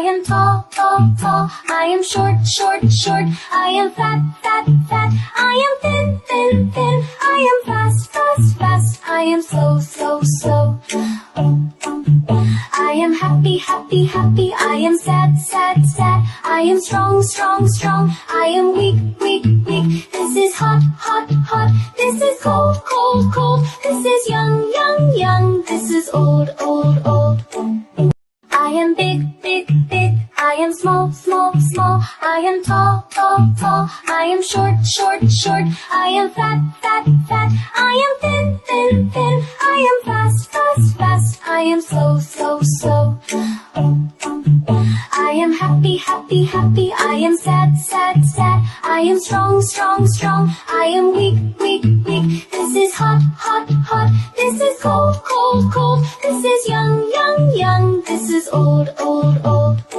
am tall, tall, tall. I am short, short, short. I am fat, fat, fat. I am thin, thin, thin. I am fast, fast, fast. I am slow, slow, slow. I am happy, happy, happy. I am sad, sad, sad. I am strong, strong, strong. I am weak, weak, weak. This is hot, hot, hot. This is cold, cold, cold. This is young, young, young. This is old, old, old. I am big, big, big. I am small, small, small. I am tall, tall, tall. I am short, short, short. I am fat, fat, fat. I am thin, thin, thin. I am fast, fast, fast. I am slow, slow, slow. I am happy, happy, happy. I am sad, sad, sad. I am strong, strong, strong. I am weak, weak, weak. This is hot, hot, hot. This is cold, cold, cold. This is young, young, young. This is old, old, old.